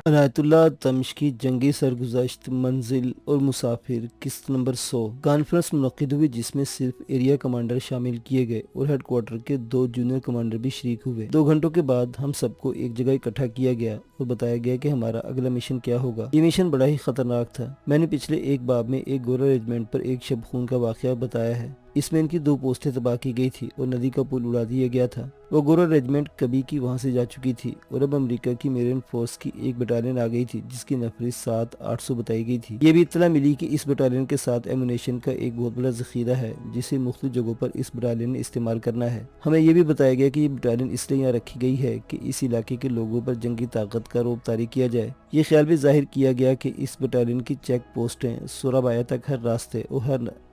عنایت دمشقی جنگی سرگزشت منزل اور مسافر قسط نمبر 100 کانفرنس منعقد ہوئی جس میں صرف ایریا کمانڈر شامل کیے گئے اور ہیڈ کوارٹر کے 2 جونیئر کمانڈر بھی شریک ہوئے۔ 2 گھنٹوں کے بعد ہم سب کو ایک جگہ اکٹھا کیا گیا اور بتایا گیا کہ ہمارا اگلا مشن کیا ہوگا۔ یہ مشن بڑا ہی خطرناک تھا۔ میں نے پچھلے ایک باب میں ایک گورا ریجمنٹ پر ایک شب خون کا واقعہ بتایا ہے۔ اس میں ان کی 2 پوسٹیں تباہ کی گئی تھی اور ندی کا پل اڑا دیا گیا تھا۔ وہ گورا ریجمنٹ کبھی کی وہاں سے جا چکی تھی اور اب امریکہ کی میرین فورس کی ایک بٹالین آ گئی تھی جس کی نفری 7,800 بتائی گئی تھی۔ یہ بھی اطلاع ملی کہ اس بٹالین کے ساتھ ایمونیشن کا ایک بہت بڑا ذخیرہ ہے جسے مختلف جگہوں پر اس بٹالین نے استعمال کرنا ہے۔ ہمیں یہ بھی بتایا گیا کہ یہ بٹالین اس لیے یہاں رکھی گئی ہے کہ اس علاقے کے لوگوں پر جنگی طاقت کا رعب طاری کیا جائے۔ یہ خیال بھی ظاہر کیا گیا کہ اس بٹالین کی چیک پوسٹیں سورابایا تک ہر راستے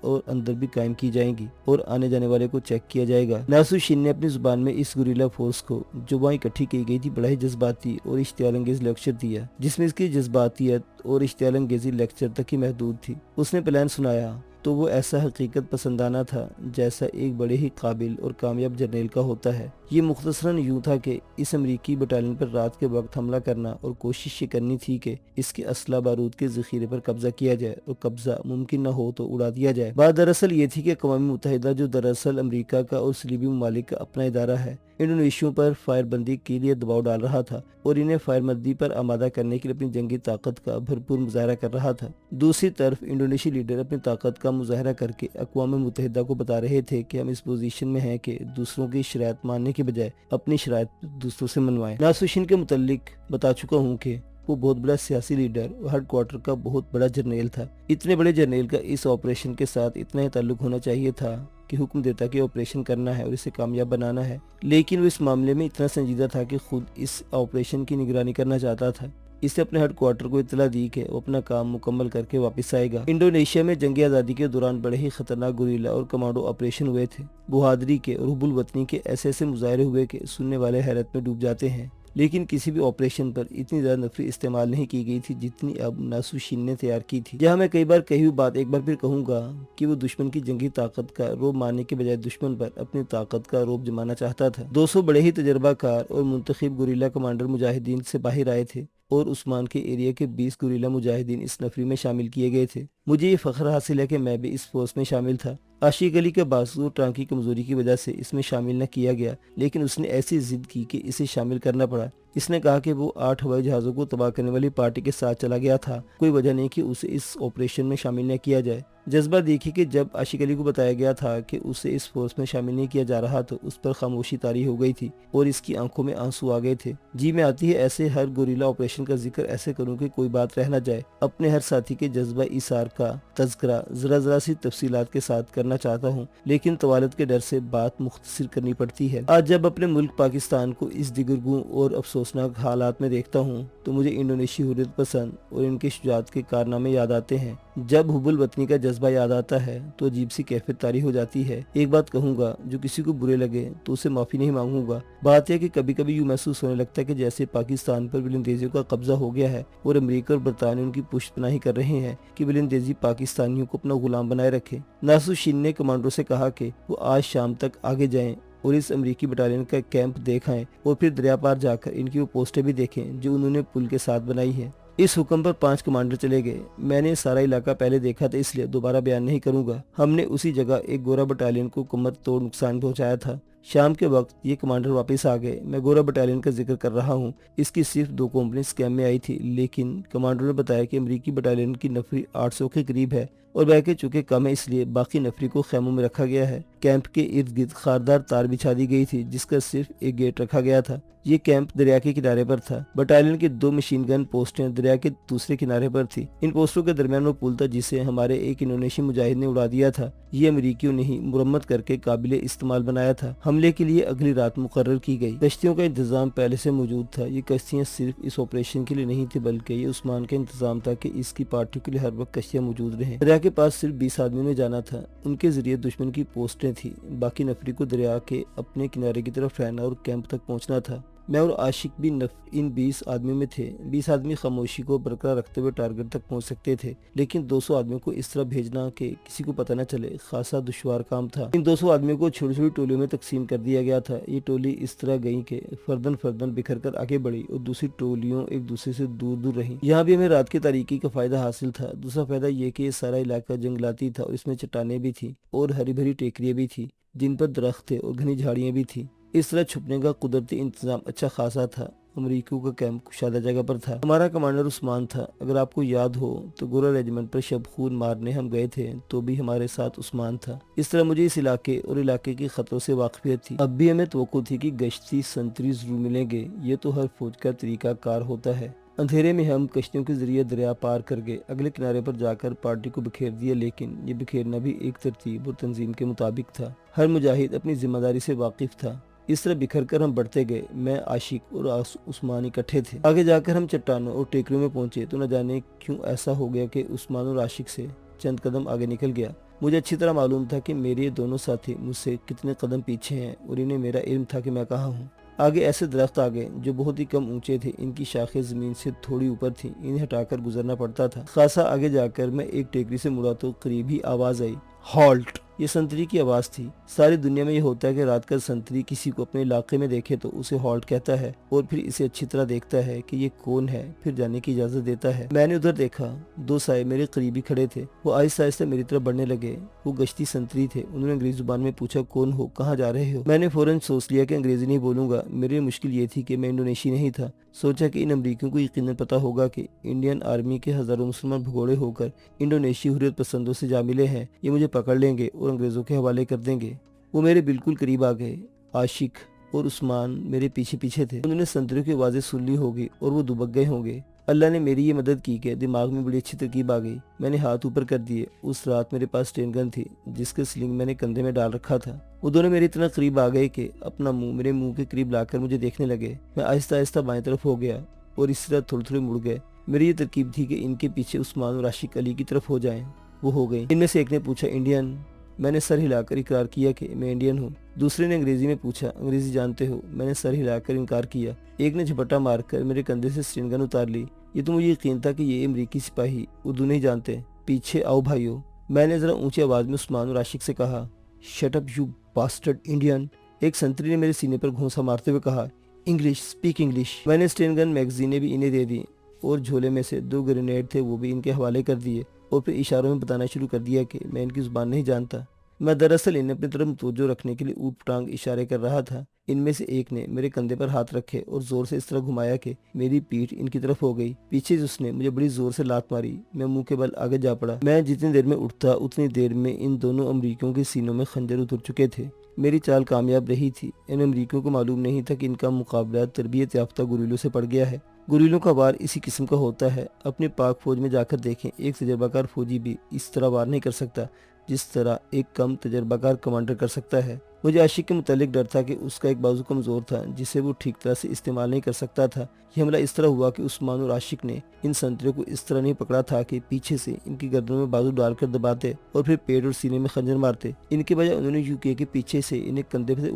اور اندر بھی قائم کی جائیں گی اور آنے جانے والے کو چیک کیا جائے گا۔ ناسو شین نے اپنی زبان میں اس گوریلا فورس کو جو وہاں اکٹھی کی گئی تھی بڑا ہی جذباتی اور اشتعال انگیز لیکچر دیا جس میں اس کی جذباتیت اور اشتعال انگیزی لیکچر تک ہی محدود تھی۔ اس نے پلان سنایا تو وہ ایسا حقیقت پسندانہ تھا جیسا ایک بڑے ہی قابل اور کامیاب جرنیل کا ہوتا ہے۔ یہ مختصراً یوں تھا کہ اس امریکی بٹالین پر رات کے وقت حملہ کرنا اور کوشش یہ کرنی تھی کہ اس کے اسلحہ بارود کے ذخیرے پر قبضہ کیا جائے اور قبضہ ممکن نہ ہو تو اڑا دیا جائے۔ بات دراصل یہ تھی کہ اقوام متحدہ جو دراصل امریکہ کا اور صلیبی ممالک کا اپنا ادارہ ہے انڈونیشیوں پر فائر بندی کے لیے دباؤ ڈال رہا تھا اور انہیں فائر بندی پر آمادہ کرنے کے لیے اپنی جنگی طاقت کا بھرپور مظاہرہ کر رہا تھا۔ دوسری طرف انڈونیشی لیڈر اپنی طاقت کا مظاہرہ کر کے اقوام متحدہ کو بتا رہے تھے کہ ہم اس پوزیشن میں ہیں کہ دوسروں کی شرائط ماننے کے بجائے اپنی شرائط دوسروں سے منوائیں۔ ناسوشین کے متعلق بتا چکا ہوں کہ وہ بہت بڑا سیاسی لیڈر اور ہیڈ کوارٹر کا بہت بڑا جرنیل تھا۔ اتنے بڑے جرنیل کا اس آپریشن کے ساتھ اتنا ہی تعلق ہونا چاہیے تھا کہ حکم دیتا کہ آپریشن کرنا ہے اور اسے کامیاب بنانا ہے، لیکن وہ اس معاملے میں اتنا سنجیدہ تھا کہ خود اس آپریشن کی نگرانی کرنا چاہتا تھا۔ اس نے اپنے ہیڈ کوارٹر کو اطلاع دی کہ وہ اپنا کام مکمل کر کے واپس آئے گا۔ انڈونیشیا میں جنگ آزادی کے دوران بڑے ہی خطرناک گوریلا اور کمانڈو آپریشن ہوئے تھے۔ بہادری کے اور حب الوطنی کے ایسے مظاہرے ہوئے کہ سننے والے حیرت میں ڈوب جاتے ہیں، لیکن کسی بھی آپریشن پر اتنی زیادہ نفری استعمال نہیں کی گئی تھی جتنی اب ناسو شین نے تیار کی تھی۔ یہاں میں کئی بار کہی ہوئی بات ایک بار پھر کہوں گا کہ وہ دشمن کی جنگی طاقت کا رعب ماننے کے بجائے دشمن پر اپنی طاقت کا رعب جمانا چاہتا تھا۔ 200 بڑے ہی تجربہ کار اور منتخب گوریلا کمانڈر مجاہدین سے باہر آئے تھے اور عثمان کے ایریا کے 20 گوریلا مجاہدین اس نفری میں شامل کیے گئے تھے۔ مجھے یہ فخر حاصل ہے کہ میں بھی اس فورس میں شامل تھا۔ عاشق علی کے بازو اور ٹانک کی کمزوری کی وجہ سے اس میں شامل نہ کیا گیا، لیکن اس نے ایسی ضد کی کہ اسے شامل کرنا پڑا۔ اس نے کہا کہ وہ 8 ہوائی جہازوں کو تباہ کرنے والی پارٹی کے ساتھ چلا گیا تھا، کوئی وجہ نہیں کہ اسے اس آپریشن میں شامل نہ کیا جائے۔ جذبہ دیکھی کہ جب عاشق علی کو بتایا گیا تھا کہ اسے اس فورس میں شامل نہیں کیا جا رہا تو اس پر خاموشی طاری ہو گئی تھی اور اس کی آنکھوں میں آنسو آ گئے تھے۔ جی میں آتی ہے ایسے ہر گوریلا آپریشن کا ذکر ایسے کروں کہ کوئی بات رہ نہ جائے۔ اپنے ہر ساتھی کے جذبہ ایثار کا تذکرہ ذرا سی تفصیلات کے ساتھ کرنا چاہتا ہوں، لیکن طوالت کے ڈر سے بات مختصر کرنی پڑتی ہے۔ آج جب اپنے ملک پاکستان کو اس دیگرگوں اور افسوسناک حالات میں دیکھتا ہوں تو مجھے انڈونیشی حریت پسند اور ان کے شجاعت کے کارنامے یاد آتے ہیں۔ جب حب الوطنی کا جذبہ یاد آتا ہے تو عجیب سی کیفیت طاری ہو جاتی ہے۔ ایک بات کہوں گا، جو کسی کو برے لگے تو اسے معافی نہیں مانگوں گا۔ بات یہ کہ کبھی کبھی یوں محسوس ہونے لگتا ہے کہ جیسے پاکستان پر ولندیزیوں کا قبضہ ہو گیا ہے اور امریکہ اور برطانیہ ان کی پشت پناہی کر رہے ہیں کہ ولندیزی پاکستانیوں کو اپنا غلام بنائے رکھے۔ ناسو شین نے کمانڈروں سے کہا کہ وہ آج شام تک آگے جائیں اور اس امریکی بٹالین کا کیمپ دیکھائیں اور پھر دریا پار جا کر ان کی وہ پوسٹیں بھی دیکھیں جو انہوں نے پل کے ساتھ بنائی ہیں۔ اس حکم پر 5 کمانڈر چلے گئے۔ میں نے سارا علاقہ پہلے دیکھا تھا اس لیے دوبارہ بیان نہیں کروں گا۔ ہم نے اسی جگہ ایک گورا بٹالین کو کمر توڑ نقصان پہنچایا تھا۔ شام کے وقت یہ کمانڈر واپس آ گئے۔ میں گورا بٹالین کا ذکر کر رہا ہوں، اس کی صرف 2 کمپنیز کیمپ میں آئی تھی، لیکن کمانڈر نے بتایا کہ امریکی بٹالین کی نفری 800 کے قریب ہے اور بیکیں چونکہ کم ہے اس لیے باقی نفری کو خیموں میں رکھا گیا ہے۔ کیمپ کے ارد گرد خاردار تار بچھا دی گئی تھی جس کا صرف ایک گیٹ رکھا گیا تھا۔ یہ کیمپ دریا کے کنارے پر تھا۔ بٹالین کی 2 مشین گن پوسٹیں دریا کے دوسرے کنارے پر تھی۔ ان پوسٹوں کے درمیان وہ پل تھا جسے ہمارے ایک انڈونیشی مجاہد نے اڑا دیا تھا۔ یہ امریکیوں نے ہی مرمت کر کے قابل استعمال بنایا تھا۔ حملے کے لیے اگلی رات مقرر کی گئی۔ کشتیوں کا انتظام پہلے سے موجود تھا۔ یہ کشتیاں صرف اس آپریشن کے لیے نہیں تھی بلکہ یہ عثمان کا انتظام تھا کہ اس کی پارٹیوں کے لیے ہر وقت کشتیاں موجود رہیں۔ دریا کے پاس صرف 20 آدمیوں نے جانا تھا۔ ان کے ذریعے دشمن کی پوسٹیں تھیں، باقی نفری کو دریا کے اپنے کنارے کی طرف رہنا اور کیمپ تک پہنچنا تھا۔ मैं और आशिक भी इन 20 आदमियों में थे। 20 आदमी खामोशी को बरकरार रखते हुए टारगेट तक पहुंच सकते थे, लेकिन 200 आदमियों को इस तरह भेजना कि किसी को पता न चले खासा दुश्वार काम था। इन 200 आदमियों को छोटी छोटी टोलियों में तकसीम कर दिया गया था। ये टोली इस तरह गई कि फर्दन फर्दन बिखर कर आगे बढ़ी और दूसरी टोलियों एक दूसरे से दूर दूर रही। यहाँ भी हमें रात की तारीकी का फायदा हासिल था। दूसरा फायदा ये कि ये सारा इलाका जंगलाती था और इसमें चट्टानें भी थी और हरी भरी टेकरियां भी थी जिन पर दरख्त थे और घनी झाड़ियां भी थी। इस तरह छुपने का कुदरती इंतजाम अच्छा खासा था। अमरीकियों का कैंप कुशादा जगह पर था। हमारा कमांडर उस्मान था। अगर आपको याद हो तो गोरा रेजिमेंट पर शब खून मारने हम गए थे तो भी हमारे साथ उस्मान था। इस तरह मुझे इस इलाके और इलाके के खतरों से वाकफियत थी। अब भी हमें तवक्को थी कि गश्ती संतरी जरूर मिलेंगे। ये तो हर फौज का तरीका कार होता है। अंधेरे में हम कश्तियों के जरिए दरिया पार कर गए। अगले किनारे पर जाकर पार्टी को बिखेर दिया, लेकिन ये बिखेरना भी एक तरतीब और तंजीम के मुताबिक था। हर मुजाहिद अपनी जिम्मेदारी से वाकिफ था। इस तरह बिखर कर हम बढ़ते गए। मैं, आशिक और उस्मान इकट्ठे थे। आगे जाकर हम चट्टानों और टेकरियों में पहुंचे तो न जाने क्यों ऐसा हो गया कि उस्मान और आशिक से चंद कदम आगे निकल गया। मुझे अच्छी तरह मालूम था कि मेरे ये दोनों साथी मुझसे कितने कदम पीछे हैं और इन्हें मेरा इल्म था कि मैं कहाँ हूँ। आगे ऐसे दरख्त आ गए जो बहुत ही कम ऊंचे थे। इनकी शाखें जमीन से थोड़ी ऊपर थी। इन्हें हटाकर गुजरना पड़ता था। खासा आगे जाकर मैं एक टेकरी से मुड़ा तो करीब ही आवाज आई, हॉल्ट। ये संतरी की आवाज थी। सारी दुनिया में ये होता है कि रात का संतरी किसी को अपने इलाके में देखे तो उसे हॉल्ट कहता है और फिर इसे अच्छी तरह देखता है कि ये कौन है, फिर जाने की इजाजत देता है। मैंने उधर देखा, 2 साए मेरे करीबी खड़े थे। वो आहिस्ता आहिस्ता मेरी तरफ बढ़ने लगे। वो गश्ती संतरी थे। उन्होंने अंग्रेजी जुबान में पूछा, कौन हो, कहाँ जा रहे हो? मैंने फौरन सोच लिया कि अंग्रेजी नहीं बोलूंगा। मेरे लिए मुश्किल ये थी कि मैं इंडोनेशी नहीं था। सोचा कि इन अमरीकियों को यकीनन पता होगा कि इंडियन आर्मी के हजारों मुसलमान भगोड़े होकर इंडोनेशी हुर्रियत पसंदों से जा मिले हैं। ये मुझे पकड़ लेंगे और अंग्रेजों के हवाले कर देंगे। वो मेरे बिल्कुल करीब आ गए। आशिक और उस्मान मेरे पीछे पीछे थे। उन्होंने संतरियों की आवाजें सुन ली होगी और वो दुबक गए होंगे। अल्लाह ने मेरी ये मदद की कि दिमाग में बड़ी अच्छी तरकीब आ गई। मैंने हाथ ऊपर कर दिए। उस रात मेरे पास ट्रेन गन थी जिसके स्लिंग मैंने कंधे में डाल रखा था। वो दोनों मेरे इतना करीब आ गए कि अपना मुंह मेरे मुंह के करीब लाकर मुझे देखने लगे। मैं आहिस्ता आहिस्ता बाएं तरफ हो गया और इस तरह थोड़े थोड़े मुड़ गए। मेरी ये तरकीब थी कि इनके पीछे उस्मान और आशिक अली की तरफ हो जाएं। वो हो गई। इनमें से एक ने पूछा, इंडियन? मैंने सर हिलाकर इकरार किया कि मैं इंडियन हूँ। दूसरे ने अंग्रेजी में पूछा, अंग्रेजी जानते हो? मैंने सर हिलाकर इनकार किया। एक ने झपट्टा मारकर मेरे कंधे से स्टेन गन उतार ली। ये तो मुझे यकीन था कि ये अमरीकी सिपाही उर्दू नहीं जानते। पीछे आओ भाइयों। मैंने जरा ऊंची आवाज में उस्मान और आशिक से कहा, shut up you bastard Indian. एक संतरी ने मेरे सीने पर घूंसा मारते हुए कहा, इंग्लिश, स्पीक इंग्लिश। मैंने स्टेन गन मैगजीनें भी इन्हें दे दी और झोले में से 2 ग्रेनेड थे वो भी इनके हवाले कर दिए और फिर इशारों में बताना शुरू कर दिया कि मैं इनकी जुबान नहीं जानता। मैं दरअसल इन्हें अपनी तरफ तवज्जो रखने के लिए ऊट पटांग इशारे कर रहा था। इनमें से एक ने मेरे कंधे पर हाथ रखे और जोर से इस तरह घुमाया कि मेरी पीठ इनकी तरफ हो गई। पीछे से उसने मुझे बड़ी जोर से लात मारी। मैं मुंह के बल आगे जा पड़ा। मैं जितनी देर में उठता उतनी देर में इन दोनों अमरीकियों के सीनों में खंजर उतर चुके थे। मेरी चाल कामयाब रही थी। इन अमरीकियों को मालूम नहीं था कि इनका मुकाबला तरबियत याफ्ता गुरीलों से पड़ गया है। गुरीलों का वार इसी किस्म का होता है। अपनी पाक फौज में जाकर देखें, एक तजर्बाकार फौजी भी इस तरह वार नहीं कर सकता जिस तरह एक कम तजर्बाकार कमांडर कर सकता है। मुझे आशिक के मुतालिक डर था कि उसका एक बाजू कमजोर था जिसे वो ठीक तरह से इस्तेमाल नहीं कर सकता था। यह हमला इस तरह हुआ कि उस्मान और आशिक ने इन संतरियों को इस तरह नहीं पकड़ा था कि पीछे से इनकी गर्दनों में बाजू डालकर दबाते और फिर पेट और सीने में खंजर मारते। इनके बजाय उन्होंने यूं किया कि पीछे से इन्हें कंधे से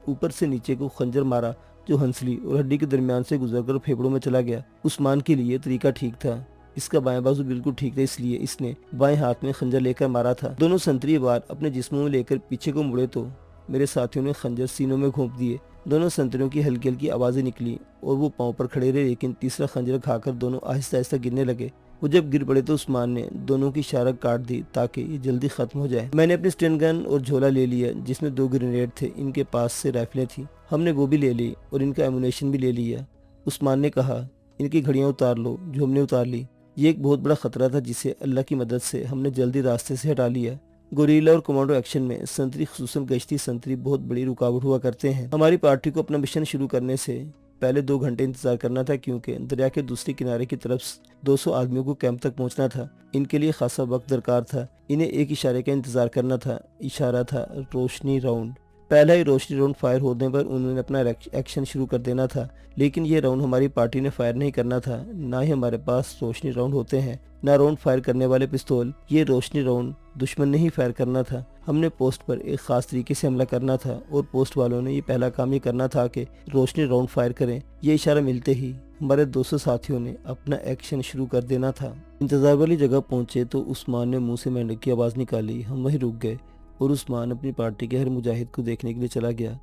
ऊपर से नीचे को खंजर मारा जो हंसली और हड्डी के दरमियान से गुजरकर फेफड़ों में चला गया। उस्मान के लिए तरीका ठीक था। इसका बाएं बाजू बिल्कुल ठीक था, इसलिए इसने बाएं हाथ में खंजर लेकर मारा था। दोनों संतरी वार अपने जिस्मों में लेकर पीछे को मुड़े तो मेरे साथियों ने खंजर सीनों में घोंप दिए। दोनों संतरियों की हल्की हल्की आवाजें निकली और वो पांव पर खड़े रहे, लेकिन तीसरा खंजर खाकर दोनों आहिस्ता आहिस्ता गिरने लगे। वो जब गिर पड़े तो उस्मान ने दोनों की इशारा काट दी ताकि ये जल्दी खत्म हो जाए। मैंने अपनी स्टेन गन और झोला ले लिया जिसमें 2 ग्रेनेड थे। इनके पास से राइफलें थी, हमने वो भी ले ली और इनका एमुनेशन भी ले लिया। उस्मान ने कहा, इनकी घड़ियां उतार लो, जो हमने उतार ली। ये एक बहुत बड़ा खतरा था जिसे अल्लाह की मदद से हमने जल्दी रास्ते से हटा लिया। गोरीला और कमांडो एक्शन में संतरी, खुसूसन गश्ती संतरी, बहुत बड़ी रुकावट हुआ करते हैं। हमारी पार्टी को अपना मिशन शुरू करने से पहले 2 घंटे इंतजार करना था क्योंकि दरिया के दूसरे किनारे की तरफ 200 आदमियों को कैंप तक पहुंचना था। इनके लिए खासा वक्त दरकार था। इन्हें एक इशारे का इंतजार करना था। इशारा था रोशनी राउंड। पहला ही रोशनी राउंड फायर होने पर उन्होंने अपना एक्शन शुरू कर देना था, लेकिन ये राउंड हमारी पार्टी ने फायर नहीं करना था। ना ही हमारे पास रोशनी राउंड होते हैं, ना राउंड फायर करने वाले पिस्तौल। ये रोशनी राउंड दुश्मन ने ही फायर करना था। हमने पोस्ट पर एक खास तरीके से हमला करना था और पोस्ट वालों ने ये पहला काम ही करना था कि रोशनी राउंड फायर करें। ये इशारा मिलते ही हमारे 200 साथियों ने अपना एक्शन शुरू कर देना था। इंतजार वाली जगह पहुंचे तो उस्मान ने मुंह से मेंढक की आवाज़ निकाली। हम वहीं रुक गए और उस्मान अपनी पार्टी के हर मुजाहिद को देखने के लिए चला गया।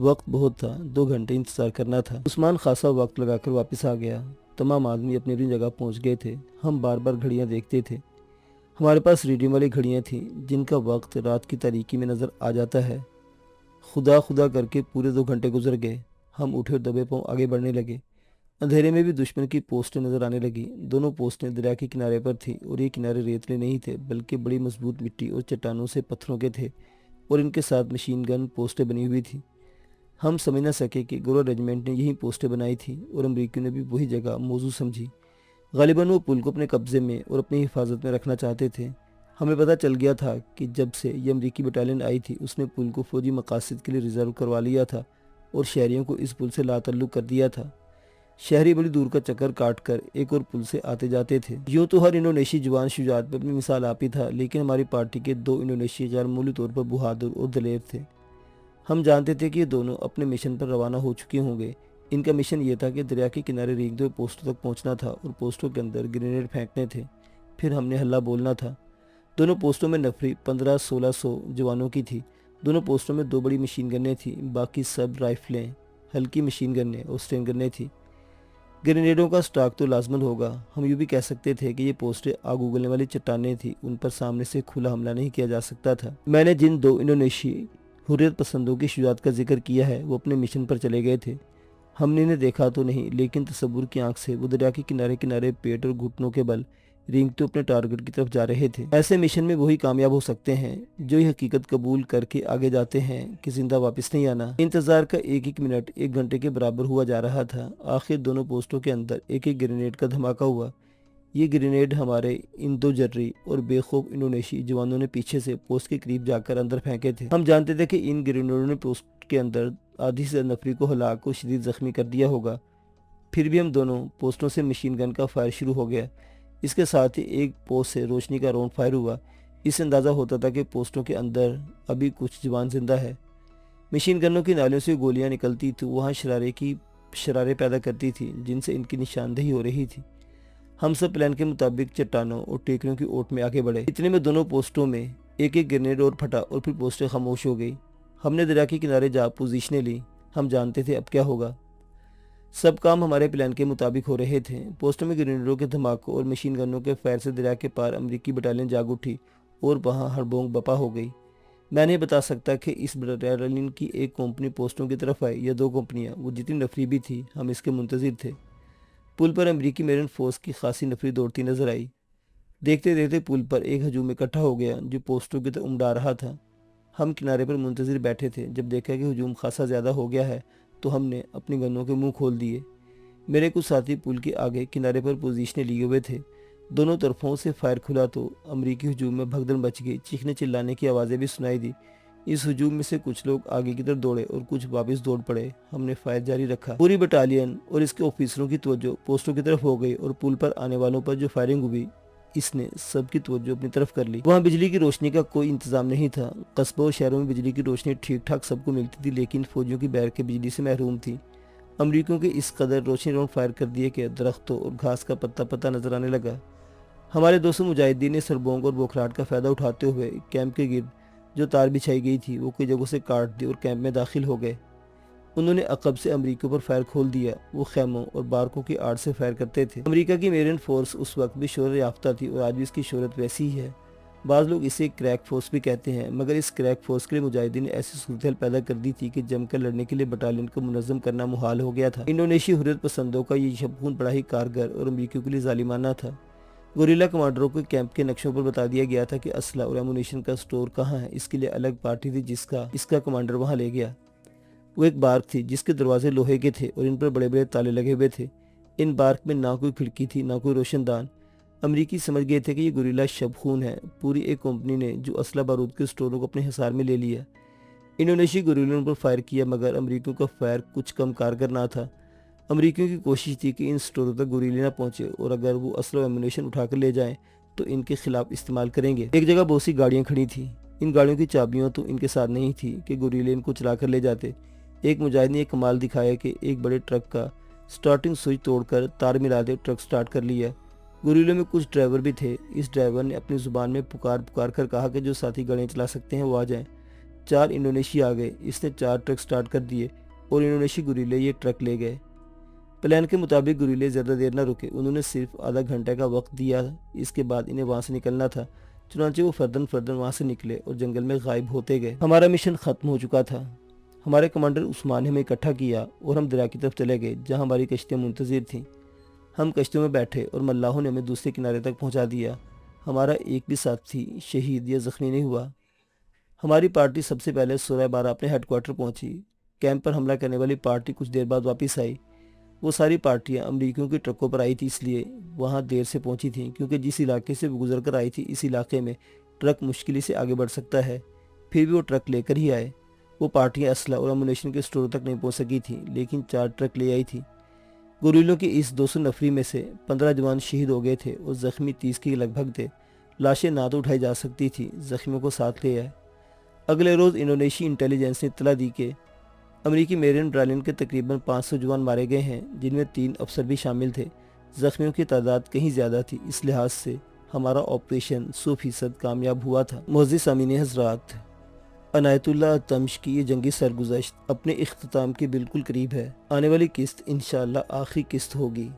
वक्त बहुत था, 2 घंटे इंतजार करना था। उस्मान खासा वक्त लगाकर वापस आ गया। तमाम आदमी अपनी अपनी जगह पहुंच गए थे। हम बार बार घड़ियां देखते थे। हमारे पास रीडिंग वाली घड़ियां थीं जिनका वक्त रात की तारीकी में नज़र आ जाता है। खुदा खुदा करके पूरे 2 घंटे गुजर गए। हम उठे और दबे पांव आगे बढ़ने लगे। अंधेरे में भी दुश्मन की पोस्टें नजर आने लगी। दोनों पोस्टें दरिया के किनारे पर थी और ये किनारे रेतले नहीं थे बल्कि बड़ी मजबूत मिट्टी और चट्टानों से पत्थरों के थे और इनके साथ मशीन गन पोस्टें बनी हुई थी। हम समझ न सके कि गोरा रेजिमेंट ने यही पोस्टें बनाई थी और अमरीकियों ने भी वही जगह मौजूद समझी। गालिबन वो पुल को अपने कब्जे में और अपनी हिफाजत में रखना चाहते थे। हमें पता चल गया था कि जब से ये अमरीकी बटालियन आई थी उसने पुल को फौजी मकासद के लिए रिजर्व करवा लिया था और शहरियों को इस पुल से लाताल्लुक कर दिया था। शहरी बड़ी दूर का चक्कर काट कर एक और पुल से आते जाते थे। यूँ तो हर इंडोनेशी जवान शुजात पर अपनी मिसाल आप ही था, लेकिन हमारी पार्टी के 2 इंडोनेशी जवान मामूली तौर पर बहादुर और दलेर थे। हम जानते थे कि ये दोनों अपने मिशन पर रवाना हो चुके होंगे। इनका मिशन ये था कि दरिया के किनारे रेंगते हुए पोस्टों तक पहुंचना था और पोस्टों के अंदर ग्रेनेड फेंकने थे। फिर हमने हल्ला बोलना था। दोनों पोस्टों में नफरी 1500-1600 जवानों की थी। दोनों पोस्टों में 2 बड़ी मशीन गनें थी, बाकी सब राइफलें, हल्की मशीन गनें और स्टेन गनें थी। ग्रेनेडों का स्टॉक तो लाजमन होगा। हम यूँ भी कह सकते थे कि ये पोस्टें आग उगलने वाली चट्टानें थी, उन पर सामने से खुला हमला नहीं किया जा सकता था। मैंने जिन 2 इंडोनेशी हुर्रियत पसंदों की शुजात का जिक्र किया है वो अपने मिशन पर चले गए थे। हमने इन्हें देखा तो नहीं, लेकिन तसव्वुर की आंख से वो दरिया के किनारे किनारे पेट और घुटनों के बल रेंगते अपने टारगेट की तरफ जा रहे थे। ऐसे मिशन में वही कामयाब हो सकते हैं जो ये हकीकत कबूल करके आगे जाते हैं कि जिंदा वापस नहीं आना। इंतजार का एक एक मिनट 1 घंटे के बराबर हुआ जा रहा था। आखिर दोनों पोस्टों के अंदर एक एक ग्रेनेड का धमाका हुआ। ये ग्रेनेड हमारे इन 2 जर्री और बेखौफ इंडोनेशी जवानों ने पीछे से पोस्ट के करीब जाकर अंदर फेंके थे। हम जानते थे कि इन ग्रेनेडों ने पोस्ट के अंदर आधी से नफरी को हलाक और शदीद जख्मी कर दिया होगा। फिर भी हम दोनों पोस्टों से मशीन गन का फायर शुरू हो गया। इसके साथ ही एक पोस्ट से रोशनी का राउंड फायर हुआ। इससे अंदाज़ा होता था कि पोस्टों के अंदर अभी कुछ जवान जिंदा है। मशीन गनों की नालियों से गोलियां निकलती तो वहाँ शरारे पैदा करती थी जिनसे इनकी निशानदेही हो रही थी। हम सब प्लान के मुताबिक चट्टानों और टेकरियों की ओट में आगे बढ़े। इतने में दोनों पोस्टों में एक एक ग्रेनेड और फटा और फिर पोस्टें खामोश हो गई। हमने दरिया के किनारे जा पोजीशनें ली। हम जानते थे अब क्या होगा। सब काम हमारे प्लान के मुताबिक हो रहे थे। पोस्टों में ग्रेनेडों के धमाकों और मशीन गनों के फायर से दरिया के पार अमरीकी बटालियन जाग उठी और वहाँ हड़बोंग बपा हो गई। मैं नहीं बता सकता कि इस बटालियन की एक कंपनी पोस्टों की तरफ आई या 2 कंपनियाँ। वो जितनी नफरी भी थी हम इसके मुंतजिर थे। पुल पर अमरीकी मेरिन फोर्स की खासी नफरी दौड़ती नजर आई। देखते देखते पुल पर एक हजूम इकट्ठा हो गया जो पोस्टों की तरफ उमड़ा रहा था। हम किनारे पर मुंतजिर बैठे थे। जब देखा कि हजूम खासा ज़्यादा हो गया है तो हमने अपनी गनों के मुंह खोल दिए। मेरे कुछ साथी पुल के आगे किनारे पर पोजीशनें लिए हुए थे। दोनों तरफों से फायर खुला तो अमरीकी हजूम में भगदड़ मच गई। चीखने चिल्लाने की आवाज़ें भी सुनाई दी। इस हजूम में से कुछ लोग आगे की तरफ दौड़े और कुछ वापस दौड़ पड़े। हमने फायर जारी रखा। पूरी बटालियन और इसके ऑफिसरों की तवज्जो पोस्टों की तरफ हो गई और पुल पर आने वालों पर जो फायरिंग हुई इसने सबकी तवज्जो अपनी तरफ कर ली। वहाँ बिजली की रोशनी का कोई इंतजाम नहीं था। कस्बों और शहरों में बिजली की रोशनी ठीक ठाक सबको मिलती थी, लेकिन फौजियों की बैरकें बिजली से महरूम थी। अमरीकियों के इस कदर रोशनी राउंड फायर कर दिए कि दरख्तों और घास का पत्ता पत्ता नजर आने लगा। हमारे 200 मुजाहिदीन ने सरबोंग और बोखलाहट का फ़ायदा उठाते हुए कैंप के गिर्द जो तार बिछाई गई थी वो कई जगहों से काट दी और कैंप में दाखिल हो गए। उन्होंने अकब से अमरीकियों पर फायर खोल दिया। वो खैमों और बारकों की आड़ से फायर करते थे। अमेरिका की मेरिन फोर्स उस वक्त भी शोहरत याफ्ता थी और आज भी इसकी शोहरत वैसी ही है। बाज़ लोग इसे क्रैक फोर्स भी कहते हैं, मगर इस क्रैक फोर्स के लिए मुजाहिदीन ने ऐसी सूरत पैदा कर दी थी कि जमकर लड़ने के लिए बटालियन को मुनज़्ज़म करना मुहाल हो गया था। इंडोनेशी हुर्रियत पसंदों का ये शबखून बड़ा ही कारगर और अमरीकियों के लिए जालिमाना था। गोरिल्ला कमांडरों को कैंप के नक्शों पर बता दिया गया था कि असला और एमुनेशन का स्टोर कहाँ है। इसके लिए अलग पार्टी थी जिसका इसका कमांडर वहाँ ले गया। वो एक बार्क थी जिसके दरवाजे लोहे के थे और इन पर बड़े बड़े ताले लगे हुए थे। इन बार्क में ना कोई खिड़की थी ना कोई रोशनदान। अमरीकी समझ गए थे कि ये गोरिल्ला शबखून है। पूरी एक कंपनी ने जो असला बारूद के स्टोरों को अपने हिसार में ले लिया। इंडोनेशियाई गुरिल्लों पर फायर किया मगर अमरीकियों का फायर कुछ कम कारगर ना था। अमरीकियों की कोशिश थी कि इन स्टोरों तक गुरिल्ले ना पहुंचे और अगर वो असला एमुनेशन उठाकर ले जाएं तो इनके खिलाफ इस्तेमाल करेंगे। एक जगह बहुत सी गाड़ियां खड़ी थी। इन गाड़ियों की चाबियां तो इनके साथ नहीं थी कि गुरिल्ले इनको चला कर ले जाते। एक मुजाहिद ने ये कमाल दिखाया कि एक बड़े ट्रक का स्टार्टिंग स्विच तोड़कर तार मिलाते ट्रक स्टार्ट कर लिया। गुरिल्लों में कुछ ड्राइवर भी थे। इस ड्राइवर ने अपनी ज़ुबान में पुकार कर कहा कि जो साथी गाड़ियाँ चला सकते हैं वो आ जाएं। 4 इंडोनेशिया आ गए। इसने 4 ट्रक स्टार्ट कर दिए और इंडोनेशियाई गुरिल्ले ये ट्रक ले गए। प्लान के मुताबिक गुरिल्ले ज़्यादा देर न रुके। उन्होंने सिर्फ आधा घंटे का वक्त दिया। इसके बाद इन्हें वहाँ से निकलना था। चुनांचे वो फर्दन वहाँ से निकले और जंगल में गायब होते गए। हमारा मिशन ख़त्म हो चुका था। हमारे कमांडर उस्मान ने हमें इकट्ठा किया और हम दरिया की तरफ चले गए जहाँ हमारी कश्तियाँ मुंतज़िर थीं। हम कश्तियों में बैठे और मल्लाहों ने हमें दूसरे किनारे तक पहुँचा दिया। हमारा एक भी साथी शहीद या ज़ख्मी नहीं हुआ। हमारी पार्टी सबसे पहले 16/12 अपने हेडक्वार्टर पहुंची। कैंप पर हमला करने वाली पार्टी कुछ देर बाद वापस आई। वो सारी पार्टियां अमरीकियों के ट्रकों पर आई थी, इसलिए वहां देर से पहुंची थी क्योंकि जिस इलाके से वो गुजर कर आई थी इस इलाके में ट्रक मुश्किल से आगे बढ़ सकता है। फिर भी वो ट्रक लेकर ही आए। वो पार्टियां असला और अमुनेशन के स्टोर तक नहीं पहुंच सकी थी, लेकिन 4 ट्रक ले आई थी। गुरिल्लों की इस 200 नफरी में से 15 जवान शहीद हो गए थे और ज़ख्मी 30 के लगभग थे। लाशें ना तो उठाई जा सकती थी, ज़ख्मियों को साथ ले आए। अगले रोज़ इंडोनेशियाई इंटेलिजेंस ने इत्तला दी कि अमरीकी मेरिन ब्रालिन के तकरीबन 500 जवान मारे गए हैं, जिनमें 3 अफसर भी शामिल थे। ज़ख्मियों की तादाद कहीं ज़्यादा थी। इस लिहाज से हमारा ऑपरेशन 100% कामयाब हुआ था। मुअज़्ज़िज़ सामीन हज़रात, अनायतुल्लाह तमश की ये जंगी सरगुज़श्त अपने इख्तिताम के बिल्कुल करीब है। आने वाली किस्त इंशाअल्लाह आखिरी किस्त होगी।